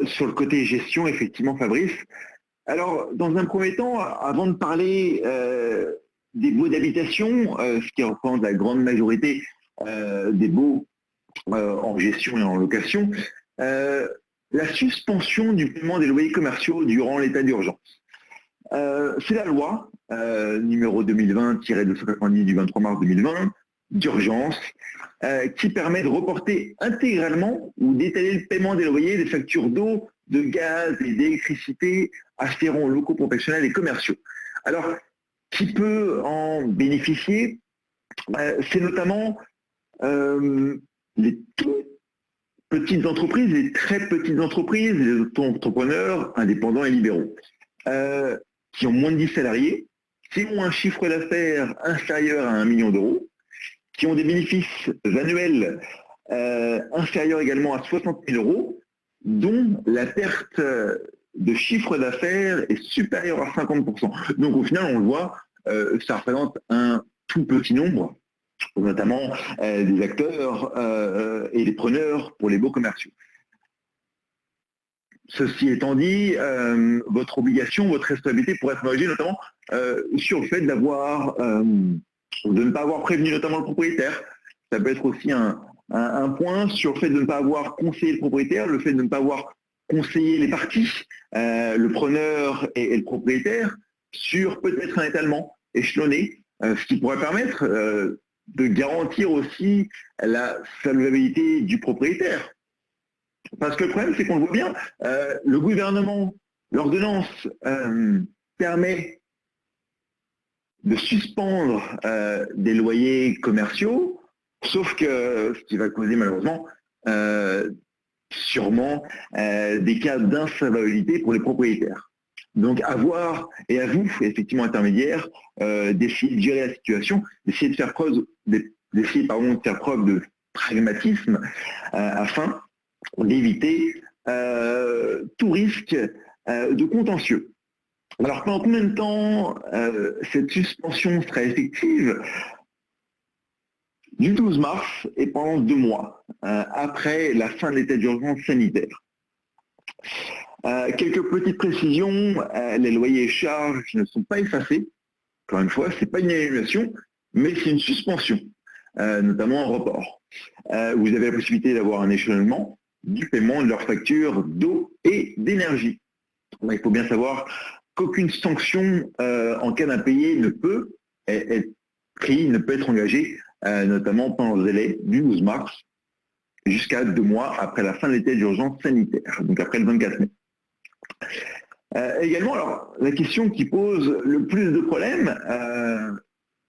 sur le côté gestion, effectivement, Fabrice. Alors, dans un premier temps, avant de parler des baux d'habitation, ce qui représente la grande majorité des baux en gestion et en location, la suspension du paiement des loyers commerciaux durant l'état d'urgence. C'est la loi numéro 2020-290 du 23 mars 2020 d'urgence qui permet de reporter intégralement ou d'étaler le paiement des loyers des factures d'eau, de gaz et d'électricité afférents aux locaux professionnels et commerciaux. Alors, qui peut en bénéficier? C'est notamment les toutes petites entreprises, les très petites entreprises, les auto-entrepreneurs, indépendants et libéraux, qui ont moins de 10 salariés, qui ont un chiffre d'affaires inférieur à 1 million d'euros, qui ont des bénéfices annuels inférieurs également à 60 000 euros, dont la perte de chiffre d'affaires est supérieure à 50%. Donc au final, on le voit, ça représente un tout petit nombre, notamment des acteurs et des preneurs pour les baux commerciaux. Ceci étant dit, votre obligation, votre responsabilité pourrait être engagée notamment sur le fait de ne pas avoir prévenu notamment le propriétaire. Ça peut être aussi un point sur le fait de ne pas avoir conseillé le propriétaire, le fait de ne pas avoir conseillé les parties, le preneur et le propriétaire, sur peut-être un étalement échelonné, ce qui pourrait permettre de garantir aussi la solvabilité du propriétaire. Parce que le problème, c'est qu'on le voit bien, le gouvernement, l'ordonnance permet de suspendre des loyers commerciaux, sauf que ce qui va causer malheureusement sûrement des cas d'insolvabilité pour les propriétaires. Donc à vous, effectivement intermédiaires, d'essayer de gérer la situation, d'essayer de faire preuve de pragmatisme afin d'éviter tout risque de contentieux. Alors pendant combien de temps cette suspension sera effective? Du 12 mars et pendant 2 mois, après la fin de l'état d'urgence sanitaire. Quelques petites précisions, les loyers et charges ne sont pas effacés. Encore une fois, ce n'est pas une annulation, mais c'est une suspension, notamment un report. Vous avez la possibilité d'avoir un échelonnement du paiement de leurs factures d'eau et d'énergie. Il faut bien savoir qu'aucune sanction en cas d'impayé ne peut être prise, ne peut être engagée, notamment pendant le délai du 12 mars jusqu'à 2 mois après la fin de l'état d'urgence sanitaire, donc après le 24 mai. Également, alors, la question qui pose le plus de problèmes,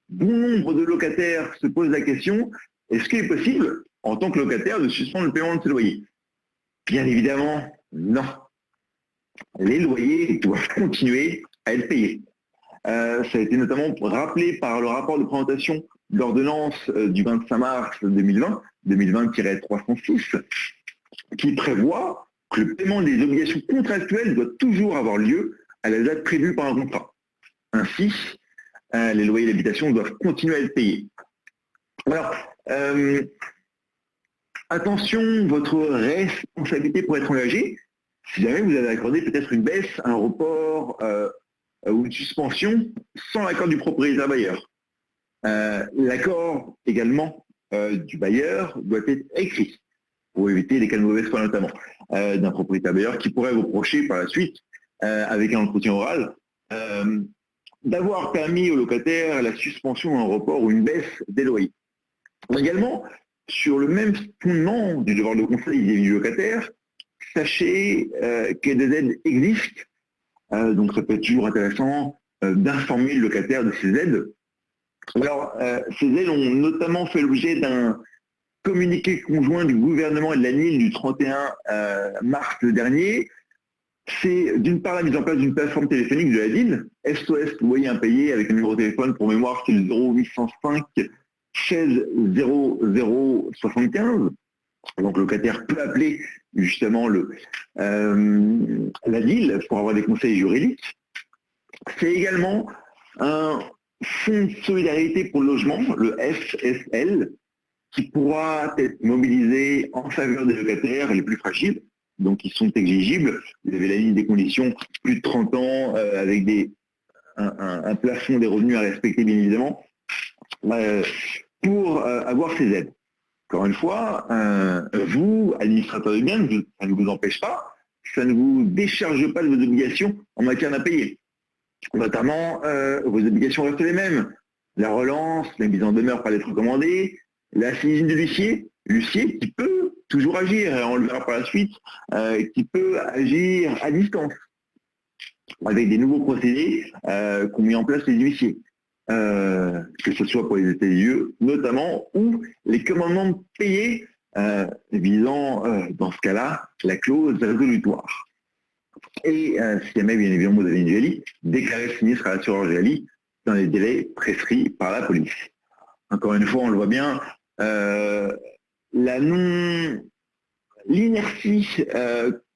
bon nombre de locataires se posent la question, est-ce qu'il est possible, en tant que locataire, de suspendre le paiement de ses loyers? Bien évidemment, non. Les loyers doivent continuer à être payés. Ça a été notamment rappelé par le rapport de présentation de l'ordonnance du 25 mars 2020, 2020-306, qui prévoit que le paiement des obligations contractuelles doit toujours avoir lieu à la date prévue par un contrat. Ainsi, les loyers d'habitation doivent continuer à être payés. Alors, attention, votre responsabilité pour être engagée, si jamais vous avez accordé peut-être une baisse, un report ou une suspension sans l'accord du propriétaire bailleur. L'accord également du bailleur doit être écrit pour éviter les cas de mauvaise foi notamment d'un propriétaire bailleur qui pourrait vous reprocher par la suite, avec un entretien oral, d'avoir permis au locataire la suspension, un report ou une baisse des loyers. Également, sur le même fondement du devoir de conseil des locataires, sachez que des aides existent, donc ça peut être toujours intéressant d'informer le locataire de ces aides. Alors, ces aides ont notamment fait l'objet d'un communiqué conjoint du gouvernement et de l'ANIL du 31 mars dernier. C'est d'une part la mise en place d'une plateforme téléphonique de l'ANIL, SOS loyer impayé, avec un numéro de téléphone pour mémoire, c'est le 0805 16 00 75. Donc le locataire peut appeler justement l'ANIL pour avoir des conseils juridiques. C'est également un fonds de solidarité pour le logement, le FSL, qui pourra être mobilisé en faveur des locataires les plus fragiles, donc ils sont exigibles. Vous avez la liste des conditions, plus de 30 ans, avec un plafond des revenus à respecter, bien évidemment, pour avoir ces aides. Encore une fois, vous, administrateur de biens, ça ne vous empêche pas, ça ne vous décharge pas de vos obligations en matière d'impayés. Notamment, vos obligations restent les mêmes. La relance, la mise en demeure par lettre recommandée, la saisine de l'huissier qui peut toujours agir, et on le verra par la suite, qui peut agir à distance, avec des nouveaux procédés qu'ont mis en place les huissiers. Que ce soit pour les états des lieux, notamment, ou les commandements de payer visant, dans ce cas-là, la clause résolutoire. Et si jamais, bien évidemment, vous avez une GLI, déclarez le sinistre à l'assureur GLI dans les délais prescrits par la police. Encore une fois, on le voit bien, l'inertie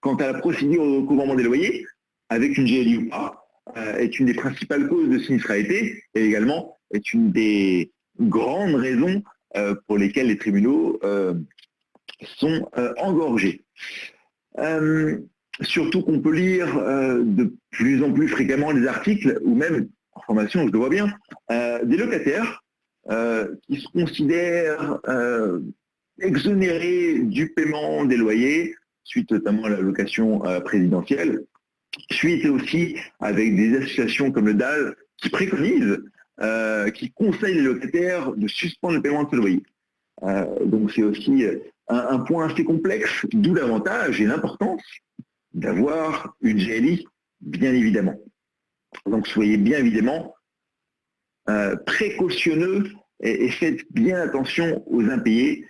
quant à la procédure de recouvrement des loyers, avec une GLI ou pas, est une des principales causes de sinistralité et également est une des grandes raisons pour lesquelles les tribunaux sont engorgés. Surtout qu'on peut lire de plus en plus fréquemment des articles, ou même en formation, je le vois bien, des locataires qui se considèrent exonérés du paiement des loyers, suite notamment à la location présidentielle, suite aussi avec des associations comme le DAL qui préconisent, qui conseillent les locataires de suspendre le paiement de ce loyer. Donc c'est aussi un point assez complexe, d'où l'avantage et l'importance d'avoir une GLI, bien évidemment. Donc soyez bien évidemment précautionneux et faites bien attention aux impayés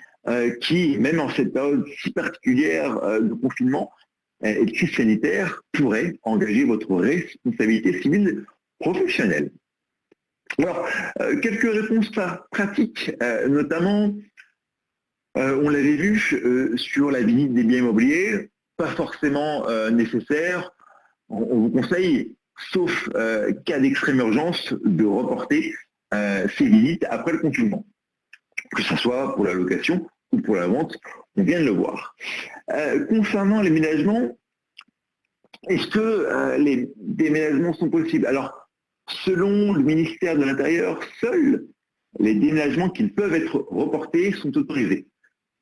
qui, même en cette période si particulière de confinement et de crise sanitaire, pourraient engager votre responsabilité civile professionnelle. Alors, quelques réponses pratiques, notamment, on l'avait vu sur la visite des biens immobiliers, pas forcément nécessaire. On vous conseille, sauf cas d'extrême urgence, de reporter ces visites après le confinement, que ce soit pour la location ou pour la vente, on vient de le voir. Concernant les ménagements, est-ce que les déménagements sont possibles? Alors, selon le ministère de l'Intérieur, seuls les déménagements qui peuvent être reportés sont autorisés.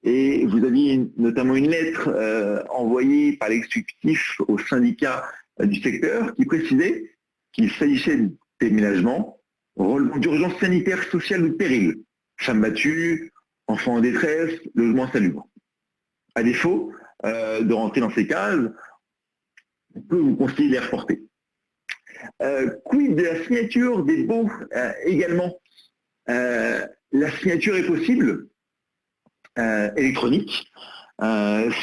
Et vous aviez notamment une lettre envoyée par l'exécutif au syndicat du secteur qui précisait qu'il s'agissait de déménagements relevant d'urgence sanitaire, sociale ou de péril. Femmes battues, enfants en détresse, logement insalubre. À défaut de rentrer dans ces cases, on peut vous conseiller de les reporter. Quid de la signature des baux également? La signature est possible électronique.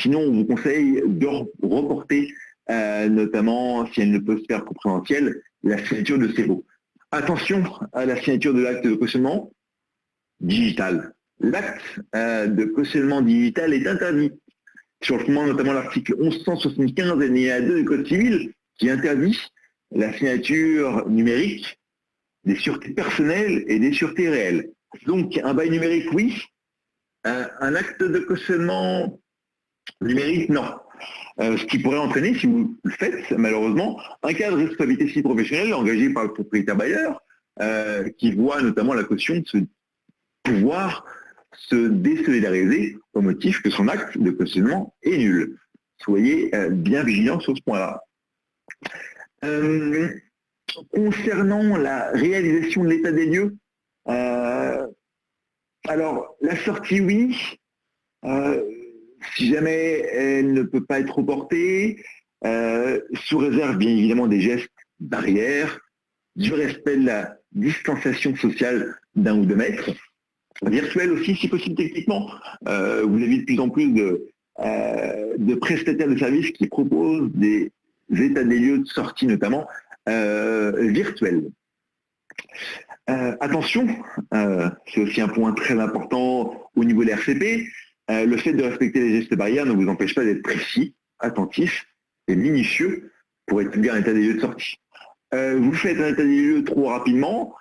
Sinon, on vous conseille de reporter, notamment si elle ne peut se faire qu'au présentiel, la signature de ces baux. Attention à la signature de l'acte de cautionnement digital. L'acte de cautionnement digital est interdit sur le fondement notamment l'article 1175 alinéa 2 du Code civil qui interdit la signature numérique des sûretés personnelles et des sûretés réelles. Donc un bail numérique, oui. Un acte de cautionnement numérique, non. Ce qui pourrait entraîner, si vous le faites, malheureusement, un cas de responsabilité civile professionnelle engagé par le propriétaire bailleur, qui voit notamment la caution pouvoir se désolidariser au motif que son acte de cautionnement est nul. Soyez bien vigilants sur ce point-là. Concernant la réalisation de l'état des lieux, alors la sortie, oui. Si jamais elle ne peut pas être reportée, sous réserve bien évidemment des gestes barrières, du respect de la distanciation sociale d'1 ou 2 mètres, virtuel aussi si possible techniquement. Vous avez de plus en plus de prestataires de services qui proposent des états des lieux de sortie notamment virtuels. Attention, c'est aussi un point très important au niveau des RCP, le fait de respecter les gestes barrières ne vous empêche pas d'être précis, attentif et minutieux pour établir un état des lieux de sortie. Vous faites un état des lieux trop rapidement,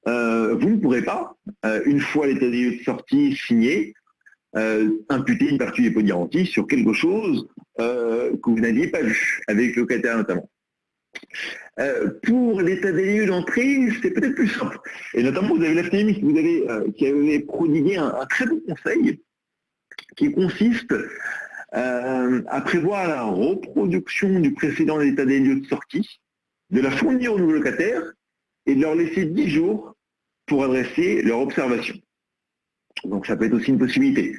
vous ne pourrez pas, une fois l'état des lieux de sortie signé, imputer une partie des pots de garantie sur quelque chose que vous n'aviez pas vu, avec le locataire notamment. Pour l'état des lieux d'entrée, c'est peut-être plus simple. Et notamment, vous avez la FNAIM qui avait prodigué un très bon conseil qui consiste à prévoir la reproduction du précédent état des lieux de sortie, de la fournir aux nouveaux locataires et de leur laisser 10 jours pour adresser leur observation. Donc ça peut être aussi une possibilité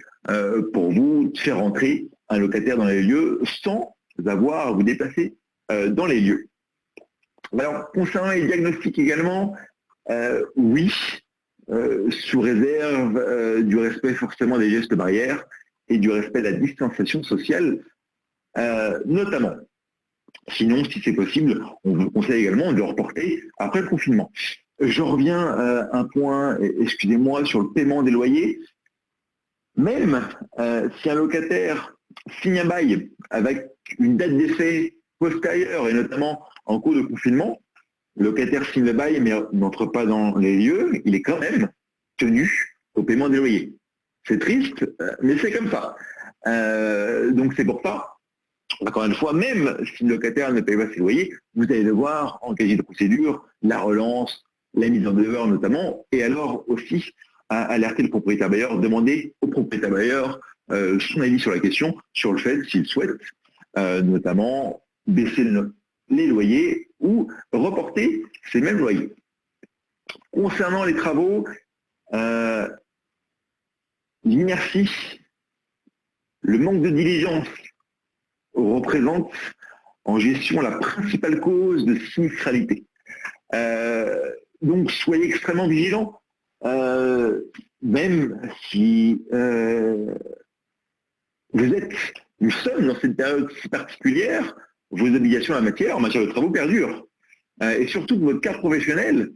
pour vous de faire entrer un locataire dans les lieux sans avoir à vous déplacer dans les lieux. Alors, concernant les diagnostics également, oui, sous réserve du respect forcément des gestes barrières et du respect de la distanciation sociale, notamment. Sinon, si c'est possible, on vous conseille également de le reporter après le confinement. Je reviens à un point, excusez-moi, sur le paiement des loyers. Même si un locataire signe un bail avec une date d'effet postérieure, et notamment en cours de confinement, le locataire signe le bail mais n'entre pas dans les lieux, il est quand même tenu au paiement des loyers. C'est triste, mais c'est comme ça. Donc c'est pour ça, encore une fois, même si le locataire ne paye pas ses loyers, vous allez devoir engager de procédure, la relance, la mise en demeure notamment, et alors aussi alerter le propriétaire bailleur, demander au propriétaire bailleur son avis sur la question, sur le fait s'il souhaite notamment baisser les loyers ou reporter ces mêmes loyers. Concernant les travaux, l'inertie, le manque de diligence représente en gestion la principale cause de sinistralité. Donc soyez extrêmement vigilants, même si nous sommes dans cette période si particulière, vos obligations en matière de travaux perdurent. Et surtout que votre carte professionnelle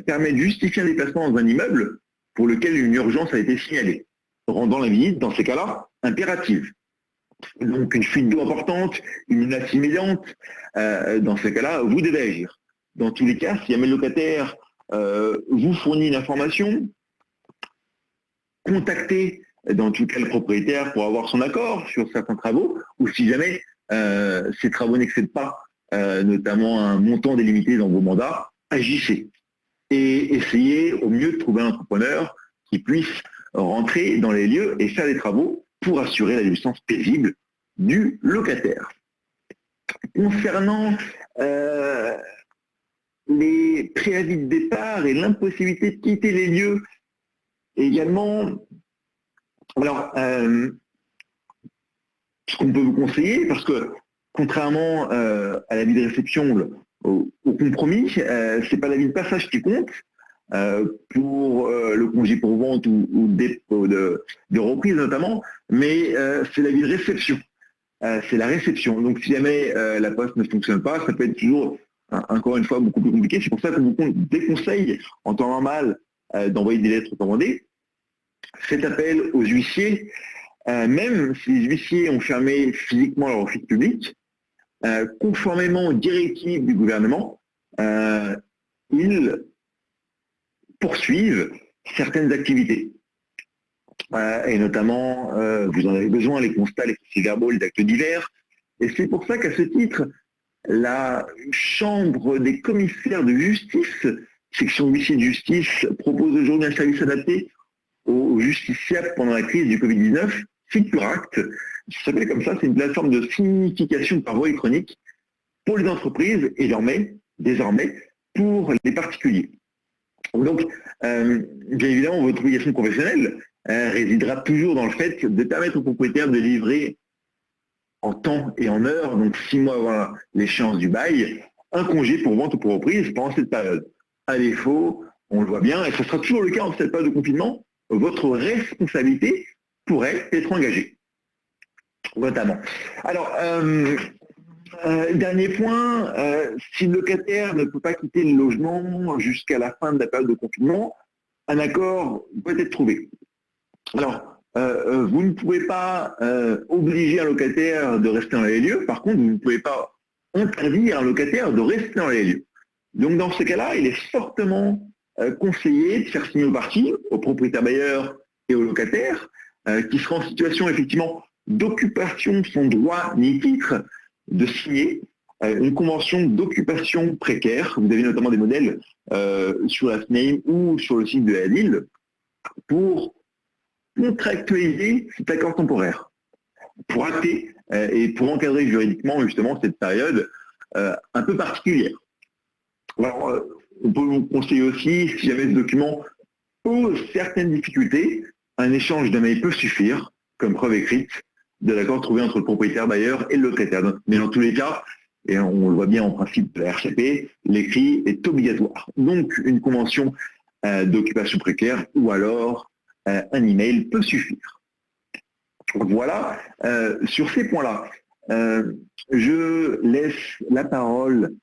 permet de justifier un déplacement dans un immeuble pour lequel une urgence a été signalée, rendant la visite, dans ces cas-là, impérative. Donc une fuite d'eau importante, une menace immédiate, dans ces cas-là, vous devez agir. Dans tous les cas, si jamais le locataire vous fournit une information, contactez dans tout cas le propriétaire pour avoir son accord sur certains travaux, ou si jamais ces travaux n'excèdent pas notamment un montant délimité dans vos mandats, agissez. Et essayez au mieux de trouver un entrepreneur qui puisse rentrer dans les lieux et faire des travaux pour assurer la jouissance paisible du locataire. Concernant les préavis de départ et l'impossibilité de quitter les lieux, également, alors, ce qu'on peut vous conseiller, parce que contrairement à l'avis de réception, au compromis, c'est pas l'avis de passage qui compte pour le congé pour vente ou de reprise notamment, mais c'est l'avis de réception. C'est la réception. Donc si jamais la poste ne fonctionne pas, ça peut être toujours, encore une fois, beaucoup plus compliqué. C'est pour ça qu'on vous déconseille en temps normal d'envoyer des lettres recommandées. Faites appel aux huissiers, même si les huissiers ont fermé physiquement leur office public, conformément aux directives du gouvernement, ils poursuivent certaines activités. Et notamment, vous en avez besoin, les constats, les procès-verbaux, les actes divers. Et c'est pour ça qu'à ce titre, la Chambre des commissaires de justice, section huissier de justice, propose aujourd'hui un service adapté aux justiciables pendant la crise du Covid-19, Securact. Ça s'appelle comme ça, c'est une plateforme de signification par voie électronique pour les entreprises et désormais pour les particuliers. Donc, bien évidemment, votre obligation professionnelle résidera toujours dans le fait de permettre aux propriétaires de livrer en temps et en heure, donc 6 mois avant l'échéance du bail, un congé pour vente ou pour reprise pendant cette période. À défaut, on le voit bien, et ce sera toujours le cas en cette période de confinement, votre responsabilité pourrait être engagée, notamment. Alors, dernier point, si le locataire ne peut pas quitter le logement jusqu'à la fin de la période de confinement, un accord peut être trouvé. Alors, vous ne pouvez pas obliger un locataire de rester dans les lieux, par contre, vous ne pouvez pas interdire à un locataire de rester dans les lieux. Donc, dans ce cas-là, il est fortement conseillé de faire signer aux parties, aux propriétaires bailleurs et aux locataires, qui seront en situation, effectivement, d'occupation sans droit ni titre de signer une convention d'occupation précaire. Vous avez notamment des modèles sur la SNAIM ou sur le site de la LIL pour contractualiser cet accord temporaire, pour acter et pour encadrer juridiquement justement cette période un peu particulière. Alors, on peut vous conseiller aussi, si jamais ce document pose certaines difficultés, un échange d'un mail peut suffire, comme preuve écrite, de l'accord trouvé entre le propriétaire bailleur et le locataire. Mais dans tous les cas, et on le voit bien en principe de la RCP, l'écrit est obligatoire. Donc, une convention d'occupation précaire ou alors un email peut suffire. Voilà, sur ces points-là, je laisse la parole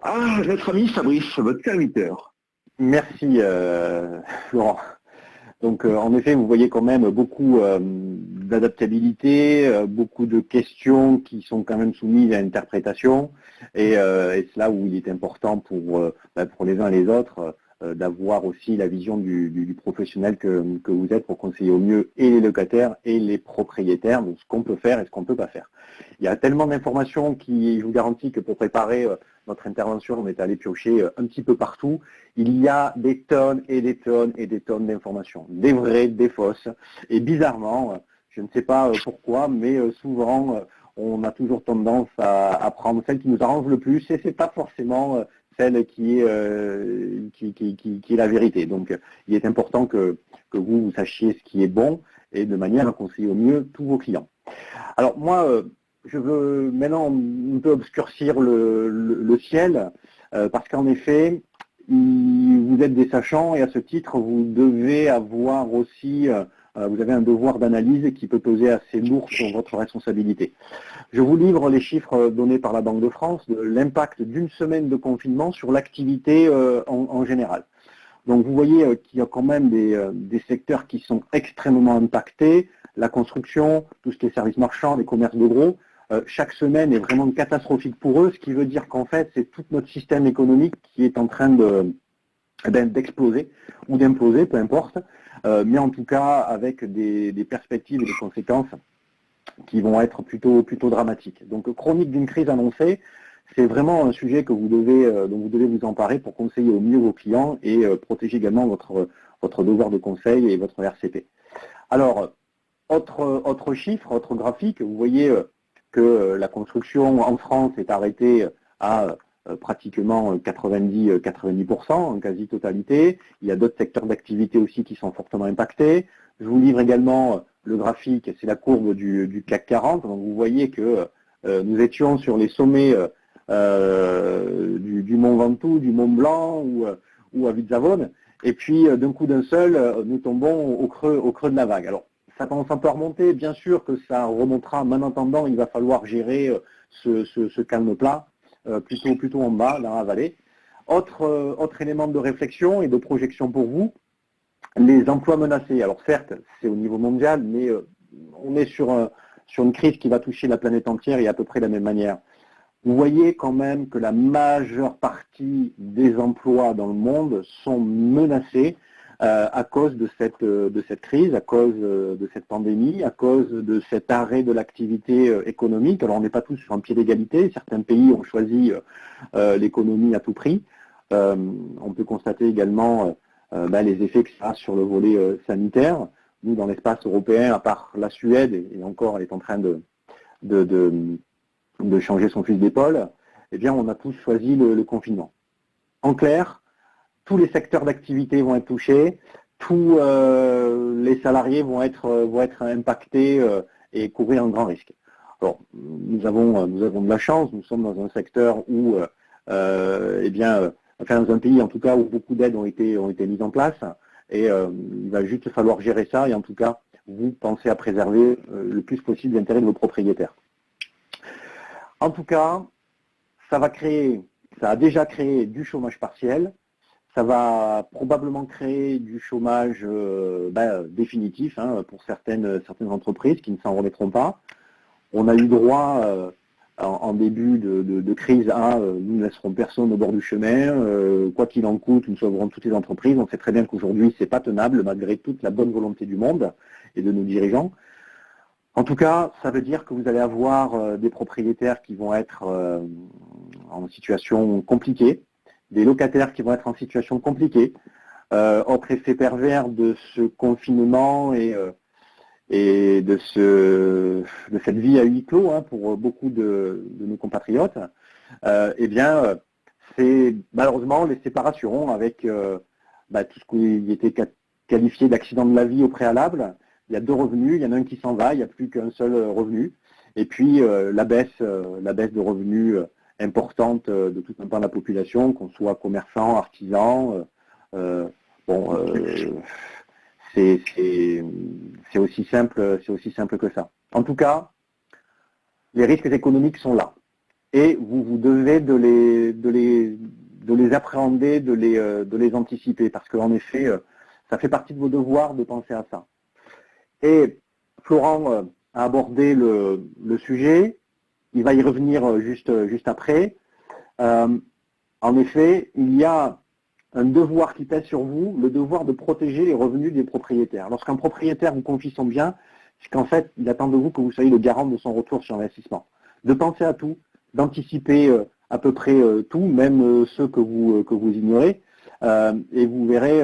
à notre ami Fabrice, votre serviteur. Merci Laurent. Donc en effet, vous voyez quand même beaucoup d'adaptabilité, beaucoup de questions qui sont quand même soumises à interprétation, et c'est là où il est important pour les uns et les autres d'avoir aussi la vision du professionnel que vous êtes pour conseiller au mieux et les locataires et les propriétaires, donc ce qu'on peut faire et ce qu'on ne peut pas faire. Il y a tellement d'informations qui, je vous garantis que pour préparer notre intervention, on est allé piocher un petit peu partout. Il y a des tonnes et des tonnes et des tonnes d'informations, des vraies, des fausses. Et bizarrement, je ne sais pas pourquoi, mais souvent, on a toujours tendance à prendre celle qui nous arrange le plus, et c'est pas forcément celle qui est la vérité. Donc, il est important que vous sachiez ce qui est bon et de manière à conseiller au mieux tous vos clients. Alors moi, je veux maintenant un peu obscurcir le ciel, parce qu'en effet, vous êtes des sachants et à ce titre, vous devez avoir aussi, vous avez un devoir d'analyse qui peut peser assez lourd sur votre responsabilité. Je vous livre les chiffres donnés par la Banque de France de l'impact d'une semaine de confinement sur l'activité en général. Donc vous voyez qu'il y a quand même des secteurs qui sont extrêmement impactés, la construction, tout ce qui est services marchands, les commerces de gros. Chaque semaine est vraiment catastrophique pour eux, ce qui veut dire qu'en fait, c'est tout notre système économique qui est en train d'exploser ou d'imploser, peu importe, mais en tout cas avec des perspectives et des conséquences qui vont être plutôt dramatiques. Donc, chronique d'une crise annoncée, c'est vraiment un sujet que dont vous devez vous emparer pour conseiller au mieux vos clients et protéger également votre devoir de conseil et votre RCP. Alors, autre chiffre, autre graphique, vous voyez que la construction en France est arrêtée à pratiquement 90% en quasi-totalité. Il y a d'autres secteurs d'activité aussi qui sont fortement impactés. Je vous livre également le graphique, c'est la courbe du CAC 40. Donc vous voyez que nous étions sur les sommets du Mont Ventoux, du Mont Blanc ou à Vizavone. Et puis d'un coup d'un seul, nous tombons au creux de la vague. Alors, ça commence un peu à remonter, bien sûr que ça remontera, mais en attendant, il va falloir gérer ce calme plat, plutôt en bas, dans la vallée. Autre élément de réflexion et de projection pour vous, les emplois menacés. Alors certes, c'est au niveau mondial, mais on est sur une crise qui va toucher la planète entière et à peu près de la même manière. Vous voyez quand même que la majeure partie des emplois dans le monde sont menacés à cause de cette crise, à cause de cette pandémie, à cause de cet arrêt de l'activité économique. Alors on n'est pas tous sur un pied d'égalité, certains pays ont choisi l'économie à tout prix. On peut constater également les effets que ça a sur le volet sanitaire. Nous, dans l'espace européen, à part la Suède, et encore elle est en train de changer son fusil d'épaule, eh bien on a tous choisi le confinement. En clair, tous les secteurs d'activité vont être touchés, tous les salariés vont être impactés et courir un grand risque. Alors, nous avons de la chance, nous sommes dans un secteur où, dans un pays en tout cas où beaucoup d'aides ont été mises en place, et il va juste falloir gérer ça, et en tout cas, vous pensez à préserver le plus possible l'intérêt de vos propriétaires. En tout cas, ça a déjà créé du chômage partiel. Ça va probablement créer du chômage définitif pour certaines entreprises qui ne s'en remettront pas. On a eu droit en début de crise à nous ne laisserons personne au bord du chemin, quoi qu'il en coûte, nous sauverons toutes les entreprises. On sait très bien qu'aujourd'hui, c'est pas tenable malgré toute la bonne volonté du monde et de nos dirigeants. En tout cas, ça veut dire que vous allez avoir des propriétaires qui vont être en situation compliquée, des locataires qui vont être en situation compliquée. Autre effet pervers de ce confinement et de cette vie à huis clos pour beaucoup de nos compatriotes, c'est malheureusement les séparations avec tout ce qui était qualifié d'accident de la vie au préalable. Il y a deux revenus, il y en a un qui s'en va, il n'y a plus qu'un seul revenu. Et puis la baisse de revenus importante de tout un pan de la population, qu'on soit commerçant, artisan. C'est aussi simple que ça. En tout cas, les risques économiques sont là. Et vous devez de les appréhender, de les anticiper, parce qu'en effet, ça fait partie de vos devoirs de penser à ça. Et Florent a abordé le sujet, il va y revenir juste après. En effet, il y a un devoir qui pèse sur vous, le devoir de protéger les revenus des propriétaires. Lorsqu'un propriétaire vous confie son bien, c'est qu'en fait, il attend de vous que vous soyez le garant de son retour sur investissement. De penser à tout, d'anticiper à peu près tout, même ceux que vous ignorez, et vous verrez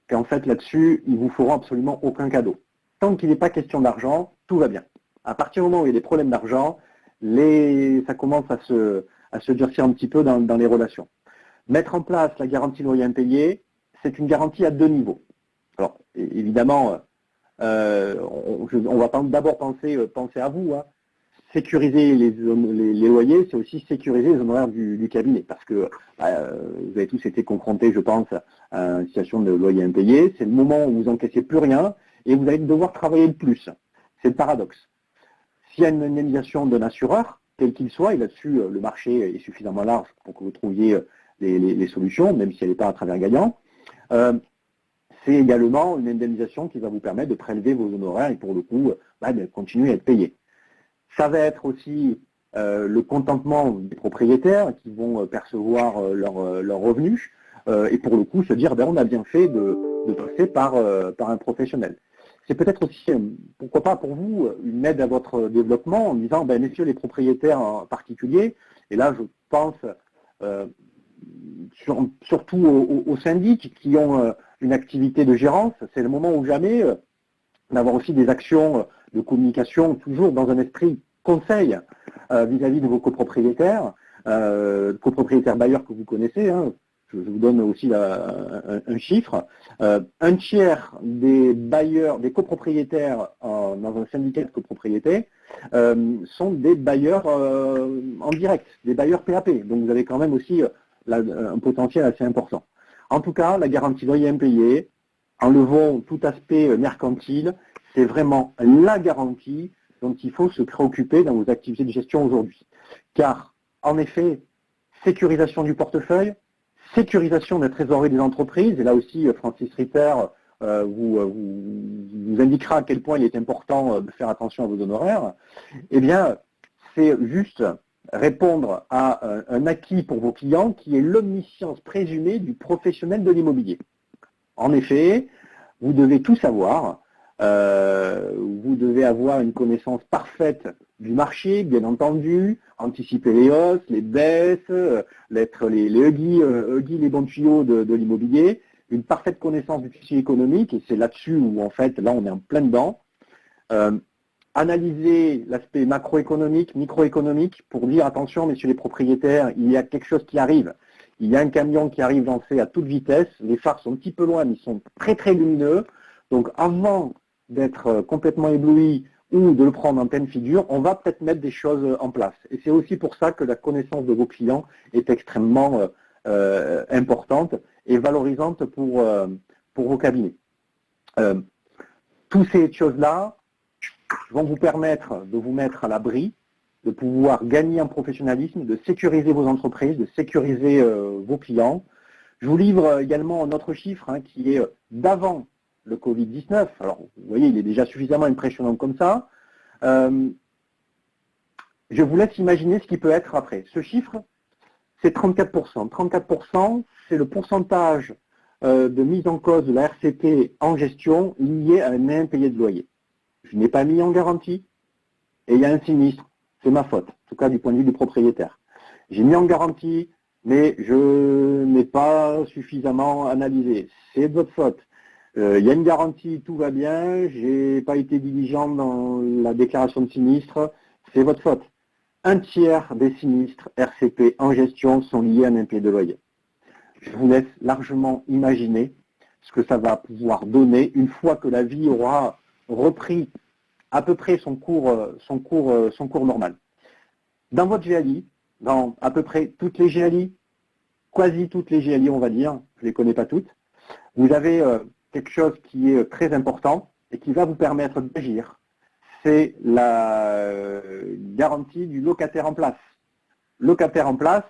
qu'en fait là-dessus, ils vous feront absolument aucun cadeau. Tant qu'il n'est pas question d'argent, tout va bien. À partir du moment où il y a des problèmes d'argent, ça commence à se durcir un petit peu dans les relations. Mettre en place la garantie loyer impayé, c'est une garantie à deux niveaux. Alors, évidemment, on va d'abord penser à vous. Sécuriser les loyers, c'est aussi sécuriser les honoraires du cabinet, parce que vous avez tous été confrontés, je pense, à une situation de loyer impayé. C'est le moment où vous encaissez plus rien et vous allez devoir travailler de plus. C'est le paradoxe. S'il y a une indemnisation d'un assureur, quel qu'il soit, et là-dessus, le marché est suffisamment large pour que vous trouviez les solutions, même si elle n'est pas à travers gagnant, c'est également une indemnisation qui va vous permettre de prélever vos honoraires et pour le coup, de continuer à être payé. Ça va être aussi le contentement des propriétaires qui vont percevoir leurs revenus et pour le coup se dire on a bien fait de passer par un professionnel. C'est peut-être aussi, pourquoi pas pour vous, une aide à votre développement en disant messieurs les propriétaires en particulier, et là je pense surtout aux syndics qui ont une activité de gérance, c'est le moment ou jamais d'avoir aussi des actions de communication toujours dans un esprit conseil vis-à-vis de vos copropriétaires, bailleurs que vous connaissez. Je vous donne aussi un chiffre. Un tiers des bailleurs, des copropriétaires dans un syndicat de copropriété sont des bailleurs en direct, des bailleurs PAP. Donc vous avez quand même aussi un potentiel assez important. En tout cas, la garantie loyer impayé, enlevons tout aspect mercantile, c'est vraiment la garantie dont il faut se préoccuper dans vos activités de gestion aujourd'hui. Car, en effet, sécurisation du portefeuille, sécurisation de la trésorerie des entreprises, et là aussi Francis Ritter vous indiquera à quel point il est important de faire attention à vos honoraires, c'est juste répondre à un acquis pour vos clients qui est l'omniscience présumée du professionnel de l'immobilier. En effet, vous devez tout savoir, vous devez avoir une connaissance parfaite du marché, bien entendu, anticiper les hausses, les baisses, les huggy, les bons tuyaux de l'immobilier, une parfaite connaissance du tissu économique, et c'est là-dessus où en fait, là on est en plein dedans. Analyser l'aspect macroéconomique, microéconomique, pour dire attention messieurs les propriétaires, il y a quelque chose qui arrive. Il y a un camion qui arrive lancé à toute vitesse, les phares sont un petit peu loin, mais ils sont très très lumineux. Donc avant d'être complètement ébloui ou de le prendre en pleine figure, on va peut-être mettre des choses en place. Et c'est aussi pour ça que la connaissance de vos clients est extrêmement importante et valorisante pour vos cabinets. Toutes ces choses-là vont vous permettre de vous mettre à l'abri, de pouvoir gagner en professionnalisme, de sécuriser vos entreprises, de sécuriser vos clients. Je vous livre également un autre chiffre qui est d'avant le Covid-19. Alors, vous voyez, il est déjà suffisamment impressionnant comme ça. Je vous laisse imaginer ce qui peut être après. Ce chiffre, c'est 34%. 34%, c'est le pourcentage de mise en cause de la RCT en gestion lié à un impayé de loyer. Je n'ai pas mis en garantie, et il y a un sinistre, c'est ma faute, en tout cas du point de vue du propriétaire. J'ai mis en garantie, mais je n'ai pas suffisamment analysé. C'est de votre faute. Il y a une garantie, tout va bien, j'ai pas été diligent dans la déclaration de sinistre, c'est votre faute. Un tiers des sinistres RCP en gestion sont liés à un impayé de loyer. Je vous laisse largement imaginer ce que ça va pouvoir donner une fois que la vie aura repris à peu près son cours normal. Dans votre GALI, dans à peu près toutes les GALI, quasi toutes les GALI on va dire, je ne les connais pas toutes, vous avez quelque chose qui est très important et qui va vous permettre d'agir. C'est la garantie du locataire en place. Locataire en place,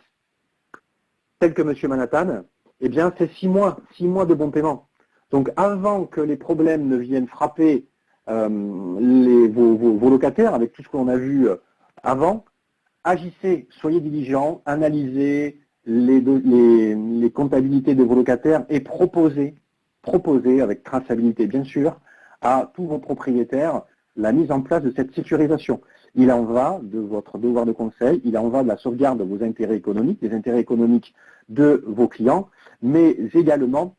tel que M. Manhattan, eh bien c'est 6 mois de bon paiement. Donc avant que les problèmes ne viennent frapper vos locataires, avec tout ce qu'on a vu avant, agissez, soyez diligents, analysez les comptabilités de vos locataires et proposez avec traçabilité bien sûr, à tous vos propriétaires la mise en place de cette sécurisation. Il en va de votre devoir de conseil, il en va de la sauvegarde de vos intérêts économiques, des intérêts économiques de vos clients, mais également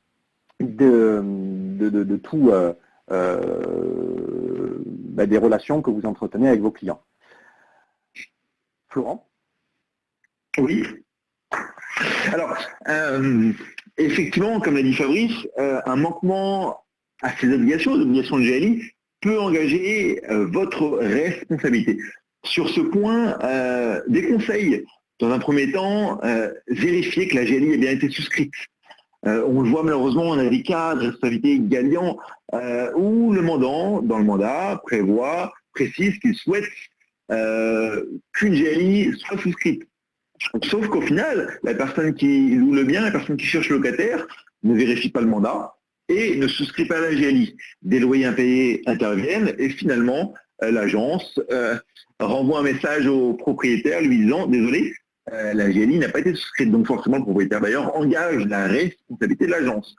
de tout des relations que vous entretenez avec vos clients. Florent? Oui. Alors, effectivement, comme l'a dit Fabrice, un manquement à ces obligations de GALI, peut engager votre responsabilité. Sur ce point, des conseils. Dans un premier temps, vérifier que la GALI a bien été souscrite. On le voit malheureusement, on a des cas de responsabilité gagnant où le mandant, dans le mandat, précise qu'il souhaite qu'une GALI soit souscrite. Sauf qu'au final, la personne qui loue le bien, la personne qui cherche le locataire, ne vérifie pas le mandat et ne souscrit pas à la GALI. Des loyers impayés interviennent et finalement, l'agence renvoie un message au propriétaire lui disant « Désolé, la GALI n'a pas été souscrite ». Donc forcément, le propriétaire d'ailleurs engage la responsabilité de l'agence.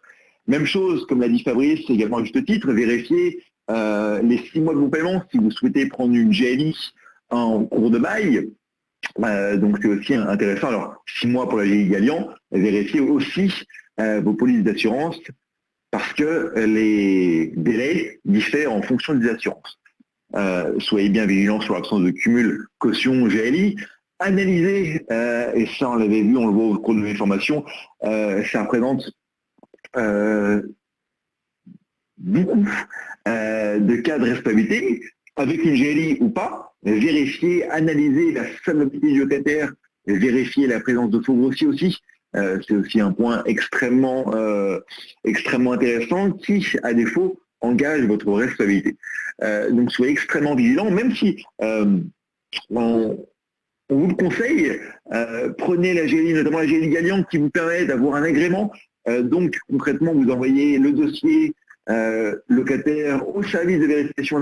Même chose, comme l'a dit Fabrice, également à juste titre, vérifier les 6 mois de bon paiement si vous souhaitez prendre une GALI en cours de bail. Donc c'est aussi intéressant. Alors 6 mois pour la GALI gagnant, vérifiez aussi vos polices d'assurance parce que les délais diffèrent en fonction des assurances. Soyez bien vigilants sur l'absence de cumul caution GALI. Analysez, et ça on l'avait vu, on le voit au cours de mes formations, ça représente beaucoup de cas de responsabilité, avec une GALI ou pas, vérifier, analyser la solvabilité du locataire, vérifier la présence de faux grossiers aussi. C'est aussi un point extrêmement intéressant qui, à défaut, engage votre responsabilité. Donc soyez extrêmement vigilants, même si on vous le conseille, prenez la GALI, notamment la GALI gagnante qui vous permet d'avoir un agrément. Donc concrètement, vous envoyez le dossier locataire au service de vérification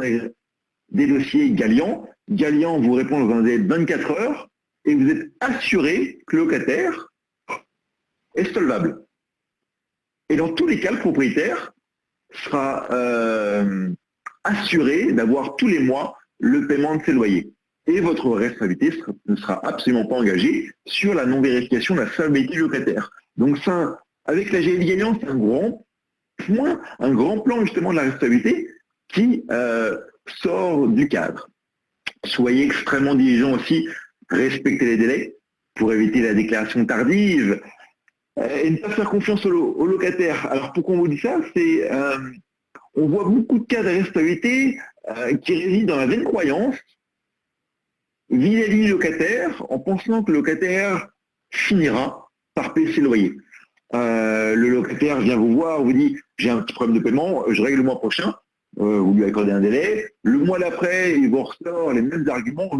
des dossiers Galian. Galian vous répond dans un délai de 24 heures et vous êtes assuré que le locataire est solvable. Et dans tous les cas, le propriétaire sera assuré d'avoir tous les mois le paiement de ses loyers. Et votre responsabilité ne sera absolument pas engagée sur la non-vérification de la solvabilité du locataire. Donc ça, avec la GALI gagnante, c'est un grand point, un grand plan justement de la responsabilité qui sort du cadre. Soyez extrêmement diligents aussi, respectez les délais pour éviter la déclaration tardive et ne pas faire confiance aux locataires. Alors pourquoi on vous dit ça? C'est on voit beaucoup de cas de responsabilité qui résident dans la vaine croyance vis-à-vis du locataire en pensant que le locataire finira par payer ses loyers. Le locataire vient vous voir, vous dit j'ai un petit problème de paiement, je règle le mois prochain. Vous lui accordez un délai. Le mois d'après, il vous ressort les mêmes arguments.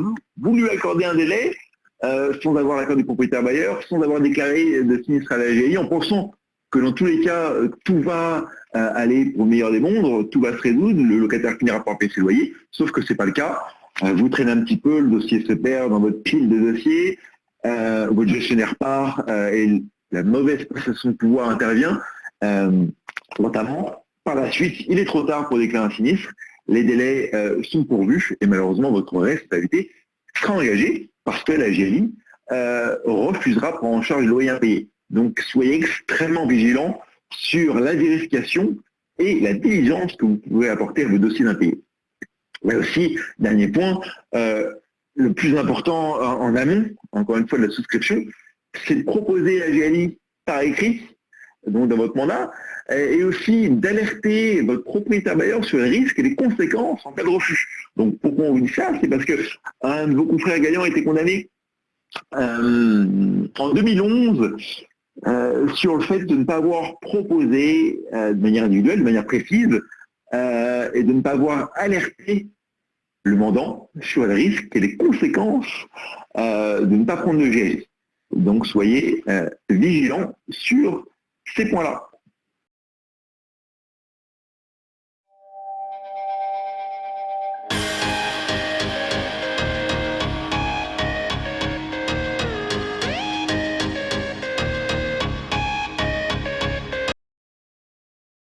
Vous lui accordez un délai sans avoir l'accord du propriétaire bailleur, sans avoir déclaré de sinistre à la GALI, en pensant que dans tous les cas, tout va aller pour le meilleur des mondes, tout va se résoudre, le locataire finira par payer ses loyers, sauf que ce n'est pas le cas. Vous traînez un petit peu, le dossier se perd dans votre pile de dossiers, votre gestionnaire part et la mauvaise passation de pouvoir intervient, notamment. Par la suite, il est trop tard pour déclarer un sinistre les délais sont pourvus et malheureusement votre responsabilité sera engagée parce que la GLI refusera de prendre en charge le loyer impayé. Donc soyez extrêmement vigilants sur la vérification et la diligence que vous pouvez apporter à vos dossiers d'impayés. Mais aussi, dernier point, le plus important en amont, encore une fois de la souscription, c'est de proposer la GLI par écrit, donc dans votre mandat, et aussi d'alerter votre propriétaire bailleur sur les risques et les conséquences en cas de refus. Donc pourquoi on vous dit ça? C'est parce qu'un de vos confrères gagnants a été condamné en 2011 sur le fait de ne pas avoir proposé de manière individuelle, de manière précise, et de ne pas avoir alerté le mandant sur les risques et les conséquences de ne pas prendre de GLI. Donc soyez vigilants sur ces points-là.